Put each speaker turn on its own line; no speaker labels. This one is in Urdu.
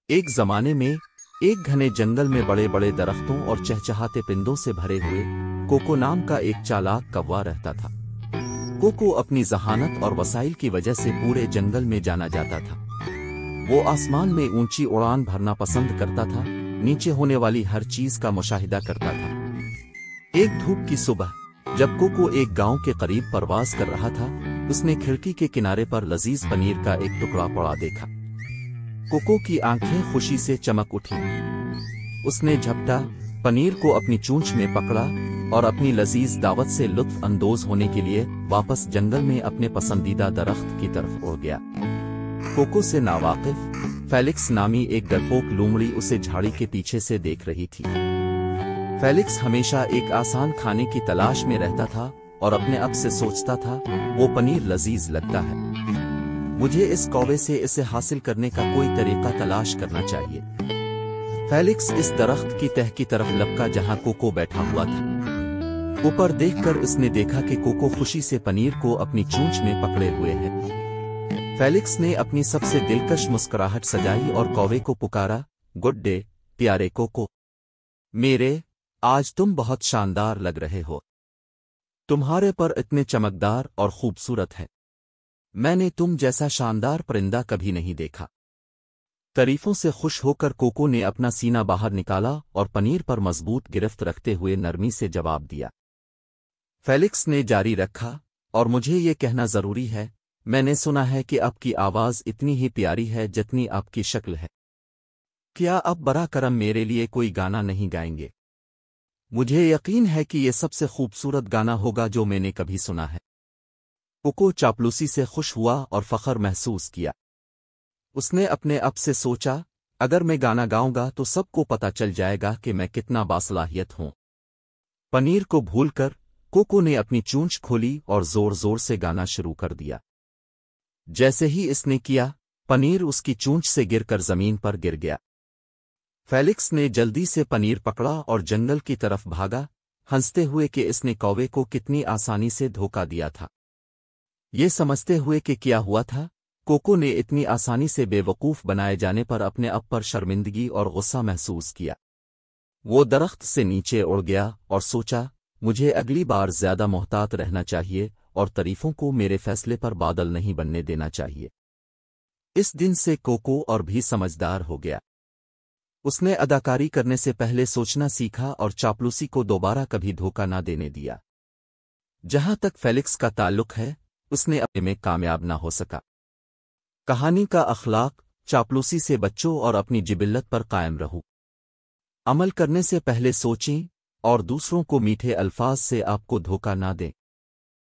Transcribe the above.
ایک زمانے میں ایک گھنے جنگل میں بڑے بڑے درختوں اور چہچہاتے پرندوں سے بھرے ہوئے کوکو نام کا ایک چالاک کوا رہتا تھا۔ کوکو اپنی ذہانت اور وسائل کی وجہ سے پورے جنگل میں جانا جاتا تھا۔ وہ آسمان میں اونچی اڑان بھرنا پسند کرتا تھا، نیچے ہونے والی ہر چیز کا مشاہدہ کرتا تھا۔ ایک دھوپ کی صبح جب کوکو ایک گاؤں کے قریب پرواز کر رہا تھا، اس نے کھڑکی کے کنارے پر لذیذ پنیر کا ایک ٹکڑا پڑا دیکھا۔ کوکو کی آنکھیں خوشی سے چمک اٹھیں۔ اس نے جھپٹا پنیر کو اپنی چونچ میں پکڑا اور اپنی لذیذ دعوت سے لطف اندوز ہونے کے لیے واپس جنگل میں اپنے پسندیدہ درخت کی طرف اڑ گیا۔ کوکو سے ناواقف فیلکس نامی ایک ڈرپوک لومڑی اسے جھاڑی کے پیچھے سے دیکھ رہی تھی۔ فیلکس ہمیشہ ایک آسان کھانے کی تلاش میں رہتا تھا اور اپنے آپ سے سوچتا تھا، وہ پنیر لذیذ لگتا ہے، مجھے اس کوے سے اسے حاصل کرنے کا کوئی طریقہ تلاش کرنا چاہیے۔ فیلکس اس درخت کی تہ کی طرف لپکا جہاں کوکو بیٹھا ہوا تھا۔ اوپر دیکھ کر اس نے دیکھا کہ کوکو خوشی سے پنیر کو اپنی چونچ میں پکڑے ہوئے ہے۔ فیلکس نے اپنی سب سے دلکش مسکراہٹ سجائی اور کوے کو پکارا، گڈ ڈے پیارے کوکو، میرے آج تم بہت شاندار لگ رہے ہو، تمہارے پر اتنے چمکدار اور خوبصورت ہے، میں نے تم جیسا شاندار پرندہ کبھی نہیں دیکھا۔ تعریفوں سے خوش ہو کر کوکو نے اپنا سینہ باہر نکالا اور پنیر پر مضبوط گرفت رکھتے ہوئے نرمی سے جواب دیا۔ فیلکس نے جاری رکھا، اور مجھے یہ کہنا ضروری ہے، میں نے سنا ہے کہ آپ کی آواز اتنی ہی پیاری ہے جتنی آپ کی شکل ہے، کیا آپ براہ کرم میرے لیے کوئی گانا نہیں گائیں گے؟ مجھے یقین ہے کہ یہ سب سے خوبصورت گانا ہوگا جو میں نے کبھی سنا ہے۔ کوکو چاپلوسی سے خوش ہوا اور فخر محسوس کیا۔ اس نے اپنے آپ سے سوچا، اگر میں گانا گاؤں گا تو سب کو پتہ چل جائے گا کہ میں کتنا باصلاحیت ہوں۔ پنیر کو بھول کر کوکو نے اپنی چونچ کھولی اور زور زور سے گانا شروع کر دیا۔ جیسے ہی اس نے کیا، پنیر اس کی چونچ سے گر کر زمین پر گر گیا۔ فیلکس نے جلدی سے پنیر پکڑا اور جنگل کی طرف بھاگا، ہنستے ہوئے کہ اس نے کوے کو کتنی آسانی سے دھوکا دیا تھا۔ یہ سمجھتے ہوئے کہ کیا ہوا تھا، کوکو نے اتنی آسانی سے بے وقوف بنائے جانے پر اپنے آپ پر شرمندگی اور غصہ محسوس کیا۔ وہ درخت سے نیچے اڑ گیا اور سوچا، مجھے اگلی بار زیادہ محتاط رہنا چاہیے اور تعریفوں کو میرے فیصلے پر بادل نہیں بننے دینا چاہیے۔ اس دن سے کوکو اور بھی سمجھدار ہو گیا۔ اس نے اداکاری کرنے سے پہلے سوچنا سیکھا اور چاپلوسی کو دوبارہ کبھی دھوکا نہ دینے دیا۔ جہاں تک فیلکس کا تعلق ہے، اس نے اپنے میں کامیاب نہ ہو سکا۔ کہانی کا اخلاق، چاپلوسی سے بچو اور اپنی جبلت پر قائم رہو۔ عمل کرنے سے پہلے سوچیں اور دوسروں کو میٹھے الفاظ سے آپ کو دھوکا نہ دیں۔